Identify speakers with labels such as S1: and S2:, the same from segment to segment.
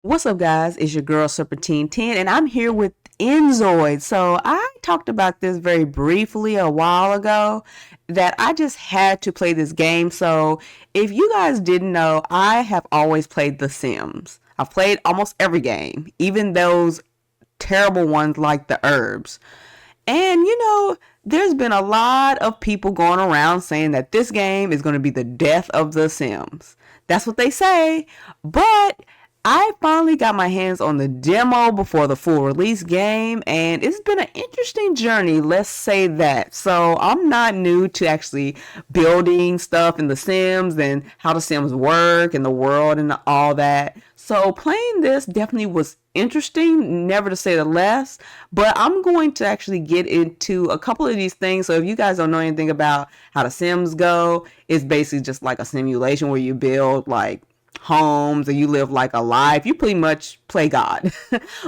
S1: What's up, guys? It's your girl Serpentine 10, and I'm here with inZOI. So I talked about this very briefly a while ago that I just had to play this game. So if you guys didn't know, I have always played The Sims. I've played almost every game, even those terrible ones like the herbs. And there's been a lot of people going around saying that this game is going to be the death of The Sims. That's what they say. But I finally got my hands on the demo before the full release game, and it's been an interesting journey, let's say that. So I'm not new to actually building stuff in The Sims and how The Sims work and the world and all that. So playing this definitely was interesting, never to say the less, but I'm going to actually get into a couple of these things. So if you guys don't know anything about how The Sims go, it's basically just like a simulation where you build like homes and you live like a life. You pretty much play God.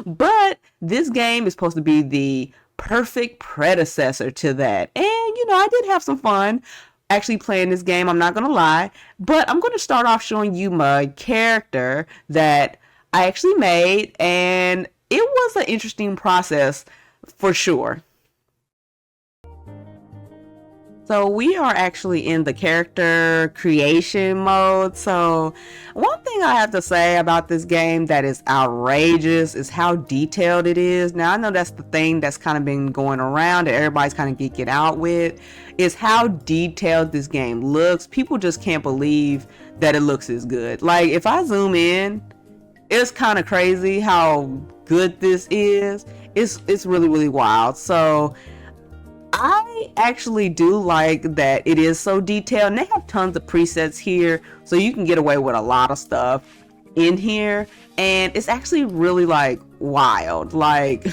S1: But this game is supposed to be the perfect predecessor to that. And I did have some fun actually playing this game, I'm not gonna lie. But I'm gonna start off showing you my character that I actually made, and it was an interesting process for sure. So we are actually in the character creation mode. So one thing I have to say about this game that is outrageous is how detailed it is. Now I know that's the thing that's kind of been going around that everybody's kind of geeking out with, is how detailed this game looks. People just can't believe that it looks as good. Like if I zoom in, it's kind of crazy how good this is. It's really really wild. So I actually do like that it is so detailed, and they have tons of presets here, so you can get away with a lot of stuff in here, and it's actually really like wild. Like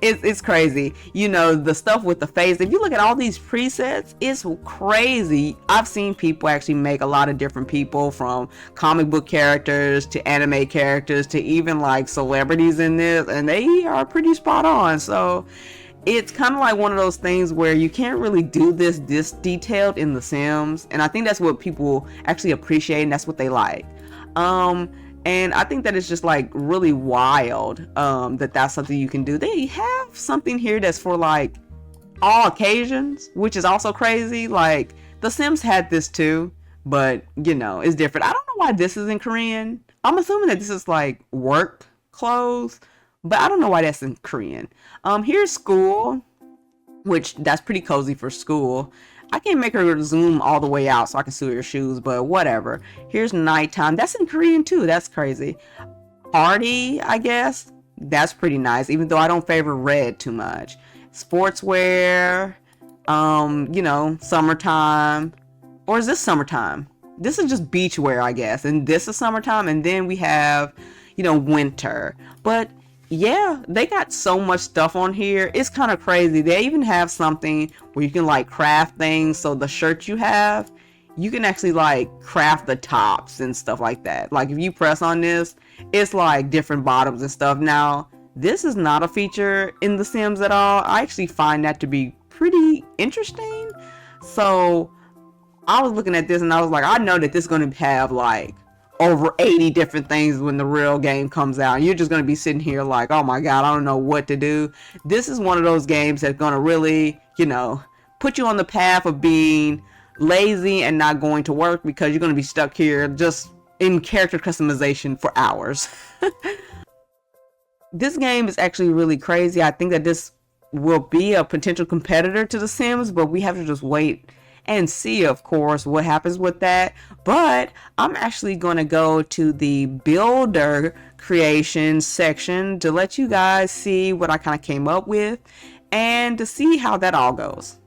S1: it's crazy. The stuff with the face. If you look at all these presets, it's crazy. I've seen people actually make a lot of different people, from comic book characters to anime characters to even like celebrities in this, and they are pretty spot on. So it's kind of like one of those things where you can't really do this detailed in The Sims, and I think that's what people actually appreciate, and that's what they like. And I think that it's just like really wild, that that's something you can do. They have something here that's for like all occasions, which is also crazy. Like The Sims had this too, but it's different. I don't know why this is in Korean. I'm assuming that this is like work clothes, but I don't know why that's in Korean. Here's school, which that's pretty cozy for school. I can't make her zoom all the way out so I can see her shoes, but whatever. Here's nighttime. That's in Korean too. That's crazy. Party, I guess. That's pretty nice, even though I don't favor red too much. Sportswear. Summertime. Or is this summertime? This is just beach wear, I guess. And this is summertime. And then we have, winter. But yeah, they got so much stuff on here. It's kind of crazy. They even have something where you can like craft things. So the shirts you have, you can actually like craft the tops and stuff like that. Like if you press on this, it's like different bottoms and stuff. Now, this is not a feature in The Sims at all. I actually find that to be pretty interesting. So I was looking at this and I was like, I know that this is going to have like over 80 different things when the real game comes out. You're just going to be sitting here like, oh my god, I don't know what to do. This is one of those games that's going to really, put you on the path of being lazy and not going to work, because you're going to be stuck here just in character customization for hours. This game is actually really crazy. I think that this will be a potential competitor to The Sims, but we have to just wait and see, of course, what happens with that. But I'm actually going to go to the builder creation section to let you guys see what I kind of came up with and to see how that all goes.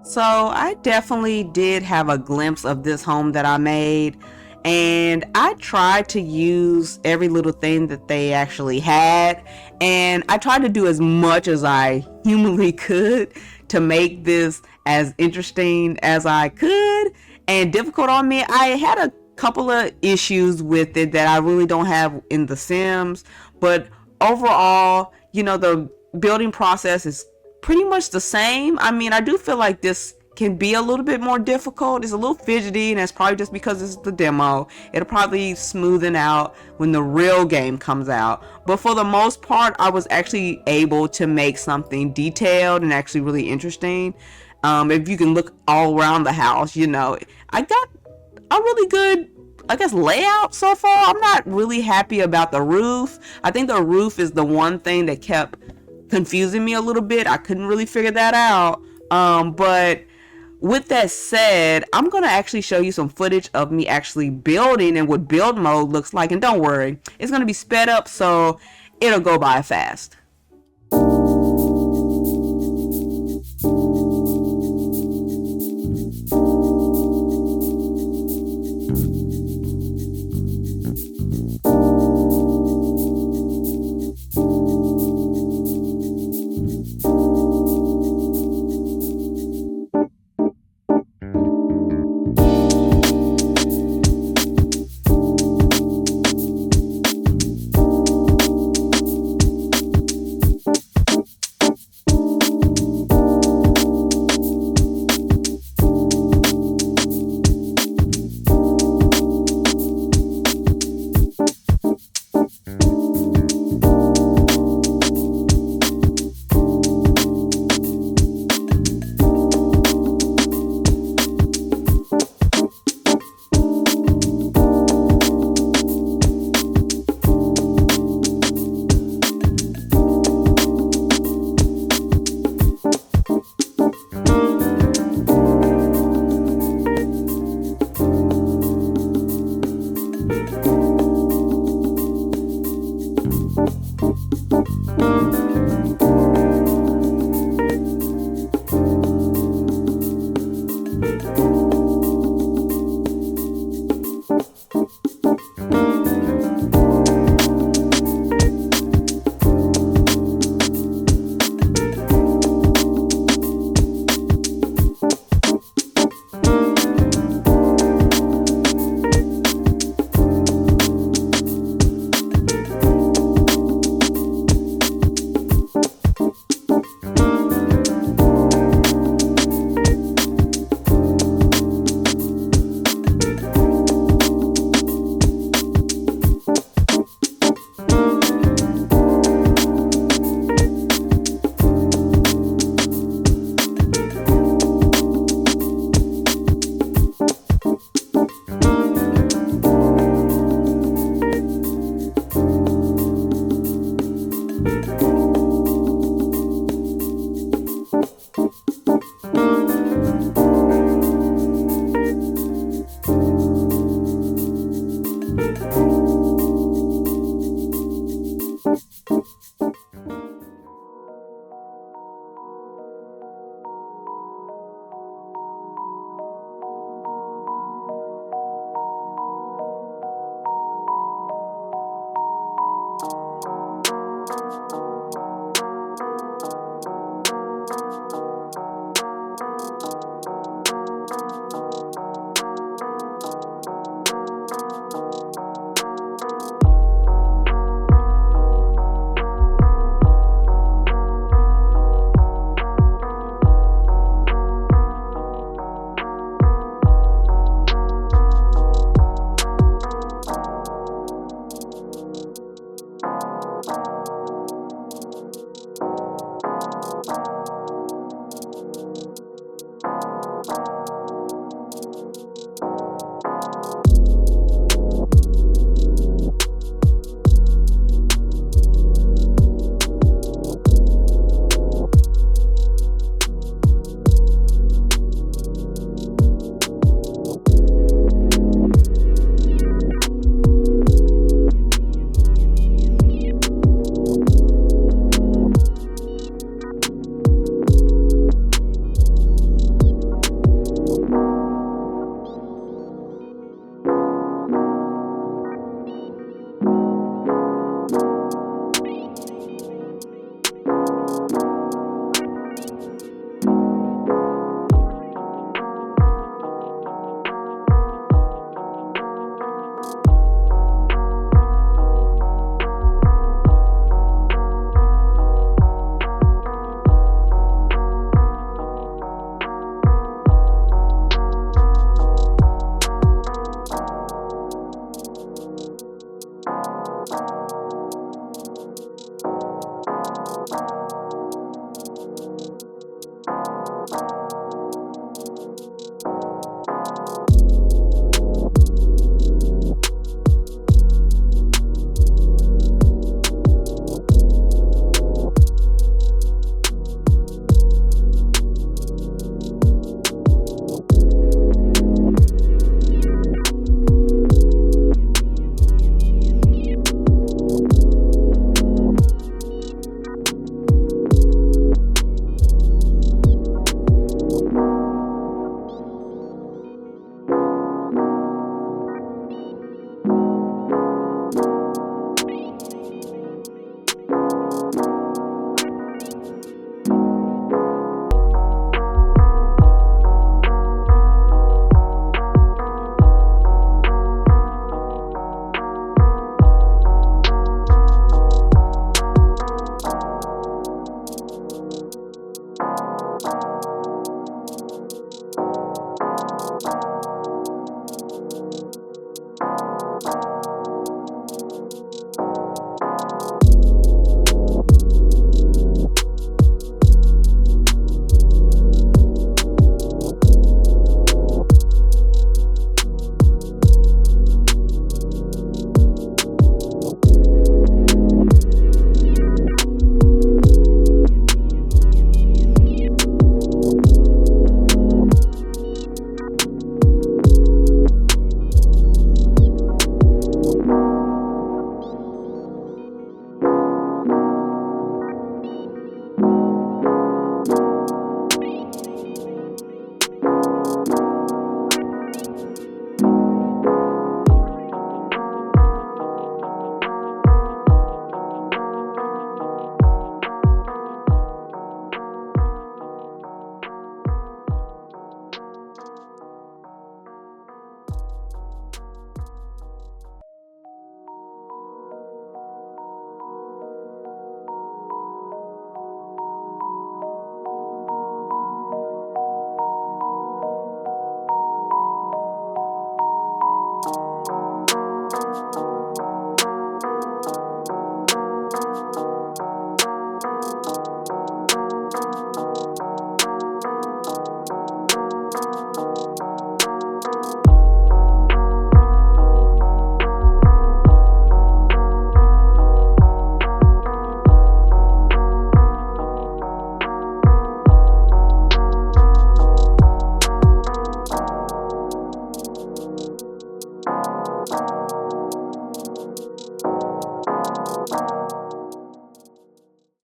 S1: So I definitely did have a glimpse of this home that I made, and I tried to use every little thing that they actually had, and I tried to do as much as I humanly could to make this as interesting as I could and difficult on me. I had a couple of issues with it that I really don't have in The Sims, but overall, the building process is pretty much the same. I mean, I do feel like this can be a little bit more difficult. It's a little fidgety, and that's probably just because it's the demo. It'll probably smoothen out when the real game comes out. But for the most part, I was actually able to make something detailed and actually really interesting. If you can look all around the house, I got a really good, I guess, layout so far. I'm not really happy about the roof. I think the roof is the one thing that kept confusing me a little bit. I couldn't really figure that out. But with that said, I'm going to actually show you some footage of me actually building and what build mode looks like. And don't worry, it's going to be sped up, so it'll go by fast.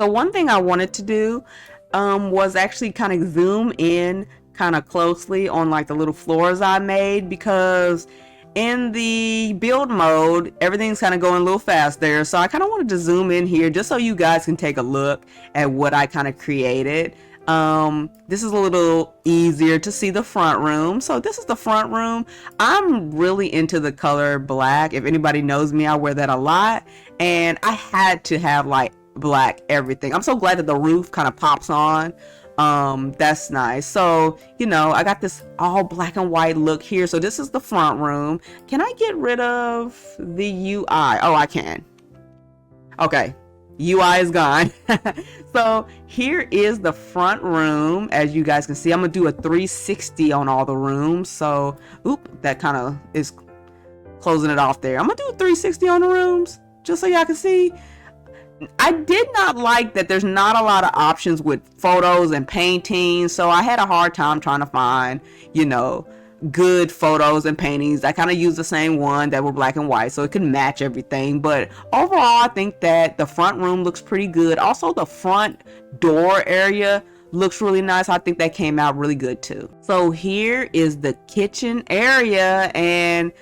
S1: So one thing I wanted to do was actually kind of zoom in kind of closely on like the little floors I made, because in the build mode everything's kind of going a little fast there, so I kind of wanted to zoom in here just so you guys can take a look at what I kind of created. This is a little easier to see the front room. So this is the front room. I'm really into the color black. If anybody knows me, I wear that a lot, and I had to have like black everything. I'm so glad that the roof kind of pops on. That's nice. So, you know, I got this all black and white look here. So this is the front room. Can I get rid of the UI? Oh, I can. Okay, UI is gone. So here is the front room. As you guys can see, I'm gonna do a 360 on all the rooms. So, oop, that kind of is closing it off there. I'm gonna do a 360 on the rooms just so y'all can see. I did not like that there's not a lot of options with photos and paintings, so I had a hard time trying to find, you know, good photos and paintings. I kind of used the same one that were black and white so it could match everything. But overall, I think that the front room looks pretty good. Also, the front door area looks really nice. I think that came out really good too. So here is the kitchen area, and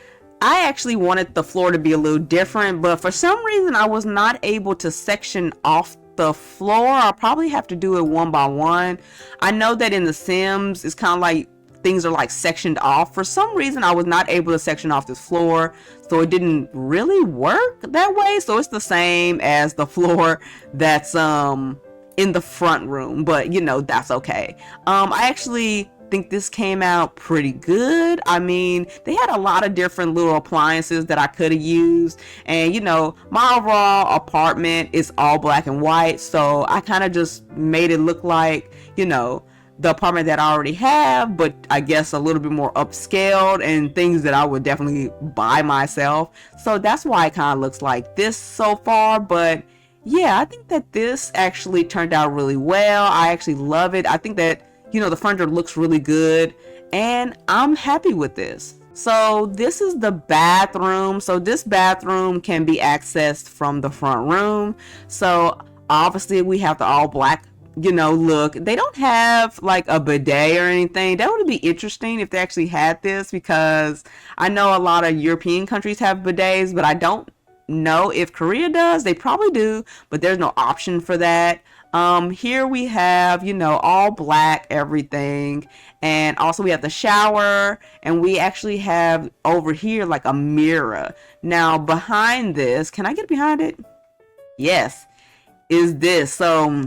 S1: I actually wanted the floor to be a little different, but for some reason I was not able to section off the floor. I'll probably have to do it one by one. I know that in The Sims it's kind of like things are like sectioned off. For some reason I was not able to section off this floor, so it didn't really work that way. So it's the same as the floor that's in the front room, but you know, that's okay. I actually think this came out pretty good. I mean, they had a lot of different little appliances that I could have used, and you know, my overall apartment is all black and white, so I kind of just made it look like, you know, the apartment that I already have, but I guess a little bit more upscaled and things that I would definitely buy myself. So that's why it kind of looks like this so far. But yeah, I think that this actually turned out really well. I actually love it. I think that, you know, the furniture looks really good, and I'm happy with this. So this is the bathroom. So this bathroom can be accessed from the front room. So obviously we have the all black, you know, look. They don't have like a bidet or anything. That would be interesting if they actually had this, because I know a lot of European countries have bidets, but I don't know if Korea does. They probably do, but there's no option for that. Here we have, you know, all black everything, and also we have the shower, and we actually have over here like a mirror. Now behind this, can I get behind it? Yes, is this. So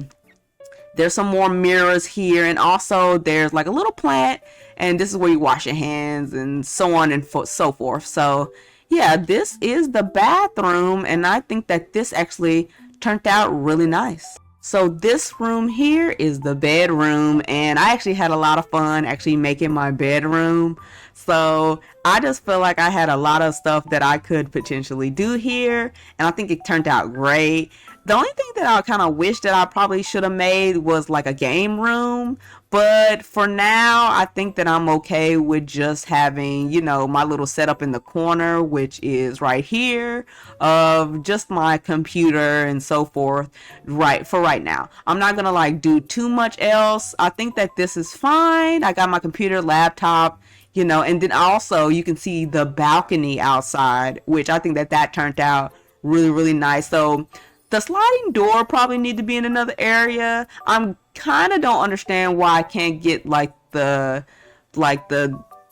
S1: there's some more mirrors here, and also there's like a little plant, and this is where you wash your hands and so on and so forth. So yeah, this is the bathroom, and I think that this actually turned out really nice. So this room here is the bedroom, and I actually had a lot of fun actually making my bedroom. So I just feel like I had a lot of stuff that I could potentially do here, and I think it turned out great. The only thing that I kind of wish that I probably should have made was like a game room, but for now I think that I'm okay with just having, you know, my little setup in the corner, which is right here, of just my computer and so forth. Right, for right now I'm not gonna like do too much else. I think that this is fine. I got my computer, laptop, you know, and then also you can see the balcony outside, which I think that that turned out really, really nice. So the sliding door probably need to be in another area. I'm kind of don't understand why I can't get like the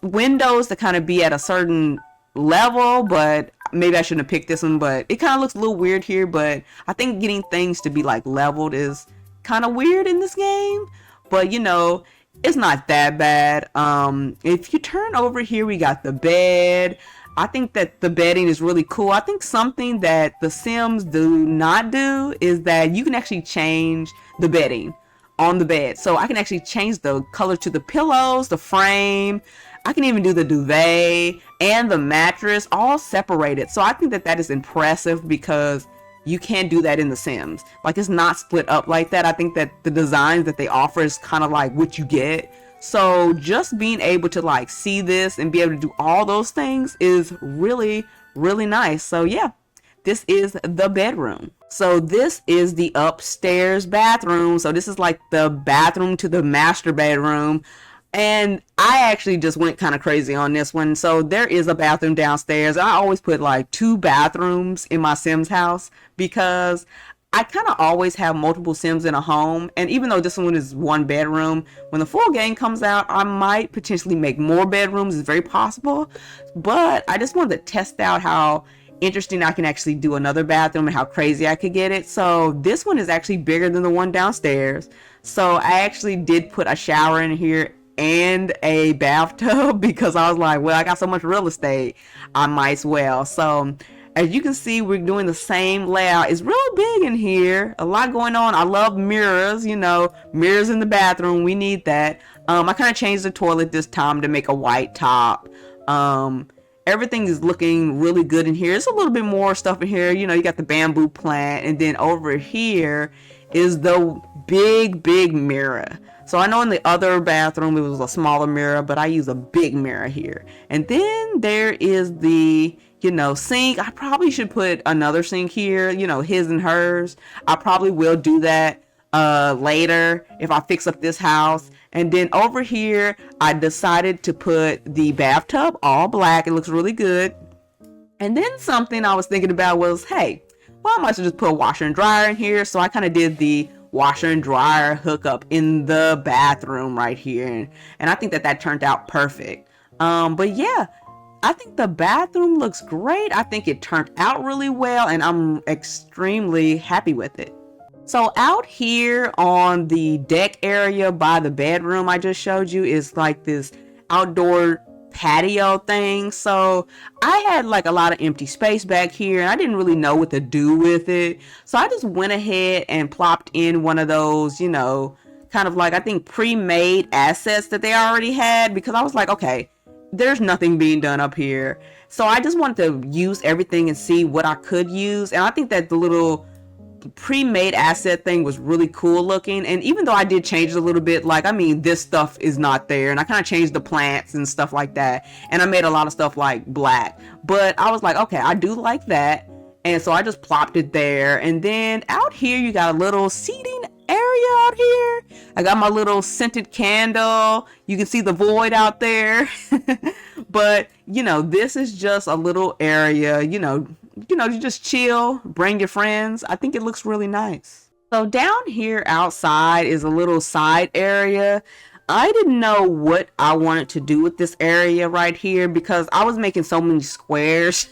S1: windows to kind of be at a certain level, but maybe I shouldn't have picked this one. But it kind of looks a little weird here, but I think getting things to be like leveled is kind of weird in this game. But you know, it's not that bad. If you turn over here, we got the bed. I think that the bedding is really cool. I think something that The Sims do not do is that you can actually change the bedding on the bed. So I can actually change the color to the pillows, the frame. I can even do the duvet and the mattress all separated. So I think that that is impressive, because you can't do that in The Sims. Like, it's not split up like that. I think that the designs that they offer is kind of like what you get. So just being able to like see this and be able to do all those things is really, really nice. So yeah, this is the bedroom. So this is the upstairs bathroom. So this is like the bathroom to the master bedroom. And I actually just went kind of crazy on this one. So there is a bathroom downstairs. I always put like 2 bathrooms in my Sims house because I kind of always have multiple Sims in a home. And even though this one is 1 bedroom, when the full game comes out, I might potentially make more bedrooms. It's very possible. But I just wanted to test out how interesting I can actually do another bathroom and how crazy I could get it. So this one is actually bigger than the one downstairs. So I actually did put a shower in here and a bathtub because I was like, well, I got so much real estate, I might as well. So as you can see, we're doing the same layout. It's real big in here, a lot going on. I love mirrors, you know, mirrors in the bathroom, we need that. I kind of changed the toilet this time to make a white top. Everything is looking really good in here. There's a little bit more stuff in here, you know, you got the bamboo plant, and then over here is the big mirror. So I know in the other bathroom it was a smaller mirror, but I use a big mirror here. And then there is the, you know, sink. I probably should put another sink here, you know, his and hers. I probably will do that later if I fix up this house. And then over here, I decided to put the bathtub all black. It looks really good. And then something I was thinking about was, hey, well, I might as well just put a washer and dryer in here. So I kind of did the washer and dryer hookup in the bathroom right here. And I think that turned out perfect. But yeah, I think the bathroom looks great. I think it turned out really well, and I'm extremely happy with it. So out here on the deck area by the bedroom I just showed you is like this outdoor patio thing. So I had like a lot of empty space back here and I didn't really know what to do with it. So I just went ahead and plopped in one of those, you know, kind of like I think pre-made assets that they already had, because I was like, okay, there's nothing being done up here. So I just wanted to use everything and see what I could use. And I think that the little pre-made asset thing was really cool looking. And even though I did change it a little bit, like, I mean, this stuff is not there, and I kind of changed the plants and stuff like that, and I made a lot of stuff like black, but I was like, okay, I do like that. And so I just plopped it there. And then out here you got a little seating area out here. I got my little scented candle. You can see the void out there. But you know, this is just a little area, you just chill, bring your friends. I think it looks really nice. So down here outside is a little side area. I didn't know what I wanted to do with this area right here because I was making so many squares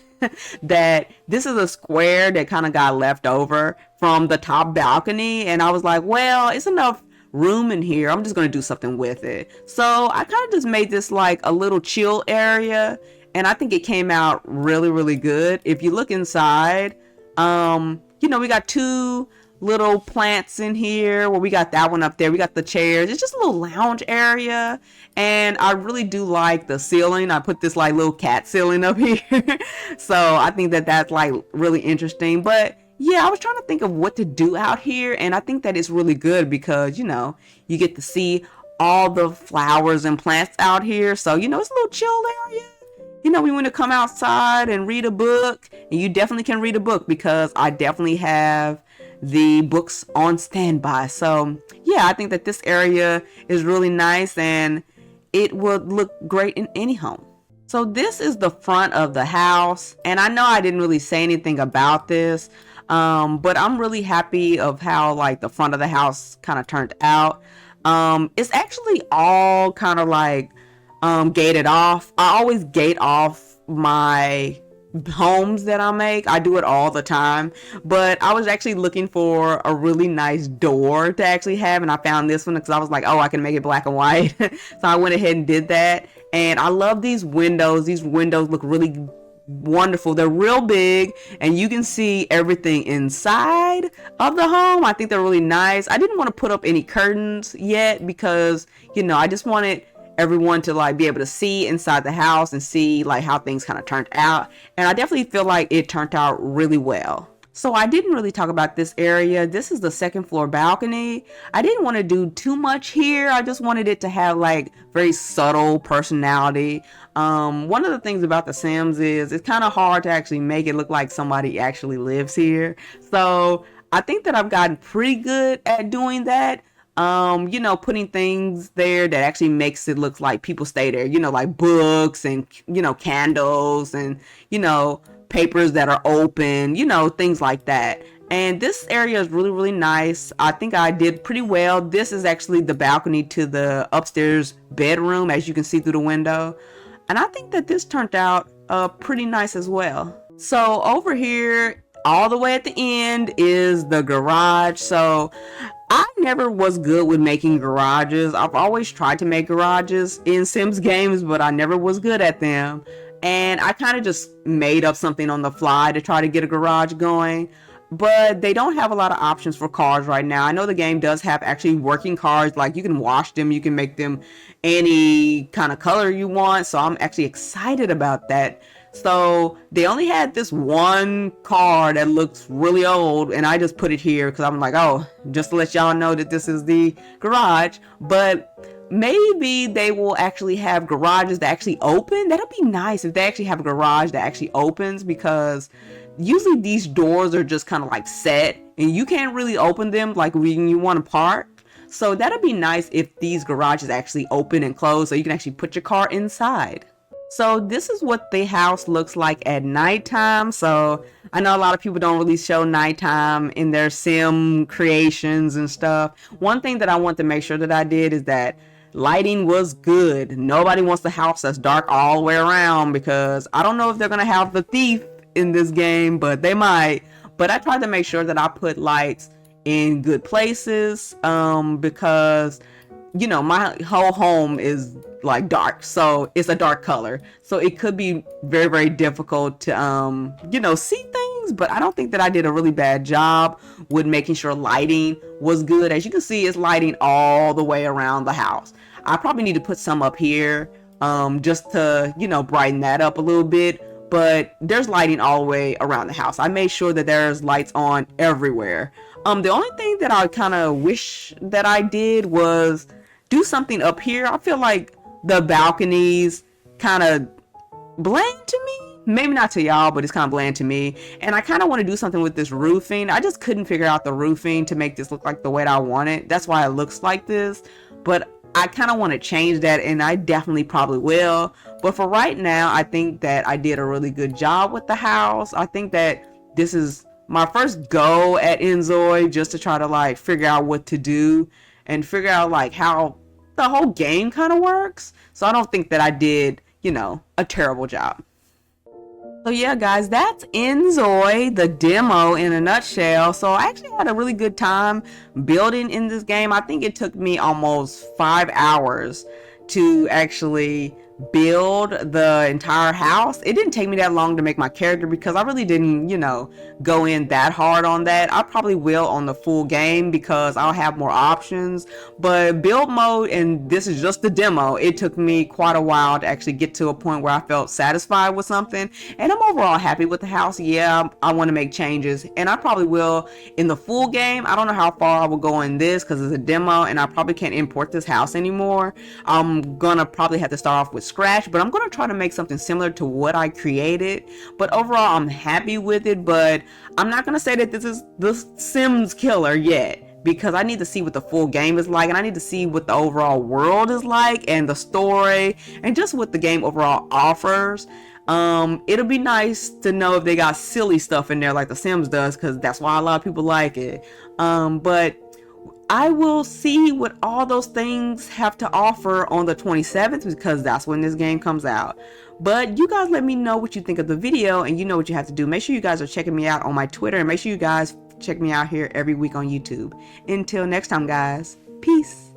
S1: that this is a square that kind of got left over from the top balcony. And I was like, well, it's enough room in here. I'm just going to do something with it. So I kind of just made this like a little chill area. And I think it came out really, really good. If you look inside, we got 2 little plants in here. Well, we got that one up there. We got the chairs. It's just a little lounge area. And I really do like the ceiling. I put this like little cat ceiling up here. So I think that that's like really interesting. But yeah, I was trying to think of what to do out here. And I think that it's really good because, you get to see all the flowers and plants out here. So, it's a little chill area. We want to come outside and read a book, and you definitely can read a book because I definitely have the books on standby. So yeah, I think that this area is really nice and it would look great in any home. So this is the front of the house, and I know I didn't really say anything about this, but I'm really happy of how like the front of the house kind of turned out. It's actually all kind of like gated off. I always gate off my homes that I make. I do it all the time, but I was actually looking for a really nice door to actually have, and I found this one because I was like, oh, I can make it black and white. So I went ahead and did that, and I love these windows. These windows look really wonderful. They're real big and you can see everything inside of the home. I think they're really nice. I didn't want to put up any curtains yet because I just wanted everyone to like be able to see inside the house and see like how things kind of turned out, and I definitely feel like it turned out really well. So I didn't really talk about this area. This is the second floor balcony. I didn't want to do too much here. I just wanted it to have like very subtle personality. One of the things about The Sims is it's kind of hard to actually make it look like somebody actually lives here. So I think that I've gotten pretty good at doing that. Putting things there that actually makes it look like people stay there, like books and, candles and, papers that are open, things like that. And this area is really, really nice. I think I did pretty well. This is actually the balcony to the upstairs bedroom, as you can see through the window. And I think that this turned out pretty nice as well. So over here, all the way at the end is the garage. So I never was good with making garages. I've always tried to make garages in Sims games, but I never was good at them. And I kind of just made up something on the fly to try to get a garage going. But they don't have a lot of options for cars right now. I know the game does have actually working cars, like you can wash them, you can make them any kind of color you want. So I'm actually excited about that. So they only had this one car that looks really old, and I just put it here because I'm like, oh, just to let y'all know that this is the garage. But maybe they will actually have garages that actually open. That'll be nice if they actually have a garage that actually opens, because usually these doors are just kind of like set and you can't really open them like when you want to park. So that'll be nice if these garages actually open and close so you can actually put your car inside. So this is what the house looks like at nighttime. So I know a lot of people don't really show nighttime in their sim creations and stuff. One thing that I want to make sure that I did is that lighting was good. Nobody wants the house that's dark all the way around, because I don't know if they're going to have the thief in this game, but they might. But I tried to make sure that I put lights in good places, because my whole home is like dark, so it's a dark color, so it could be very, very difficult to see things. But I don't think that I did a really bad job with making sure lighting was good. As you can see, it's lighting all the way around the house. I probably need to put some up here, just to brighten that up a little bit. But there's lighting all the way around the house. I made sure that there's lights on everywhere. The only thing that I kind of wish that I did was do something up here. I feel like the balconies kind of bland to me. Maybe not to y'all, but it's kind of bland to me. And I kind of want to do something with this roofing. I just couldn't figure out the roofing to make this look like the way that I want it. That's why it looks like this. But I kind of want to change that, and I definitely probably will. But for right now, I think that I did a really good job with the house. I think that this is my first go at inZOI, just to try to like figure out what to do and figure out like how the whole game kind of works. So I don't think that I did, a terrible job. So yeah, guys, that's inZOI, the demo in a nutshell. So I actually had a really good time building in this game. I think it took me almost 5 hours to actually build the entire house. It didn't take me that long to make my character, because I really didn't, go in that hard on that. I probably will on the full game, because I'll have more options. But build mode, and this is just the demo, it took me quite a while to actually get to a point where I felt satisfied with something, and I'm overall happy with the house. Yeah, I want to make changes, and I probably will in the full game. I don't know how far I will go in this, because it's a demo and I probably can't import this house anymore. I'm gonna probably have to start off with scratch, but I'm going to try to make something similar to what I created. But overall, I'm happy with it. But I'm not going to say that this is the Sims killer yet, because I need to see what the full game is like, and I need to see what the overall world is like, and the story, and just what the game overall offers. It'll be nice to know if they got silly stuff in there like the Sims does, because that's why a lot of people like it. But I will see what all those things have to offer on the 27th, because that's when this game comes out. But you guys let me know what you think of the video, and you know what you have to do. Make sure you guys are checking me out on my Twitter, and make sure you guys check me out here every week on YouTube. Until next time, guys, peace.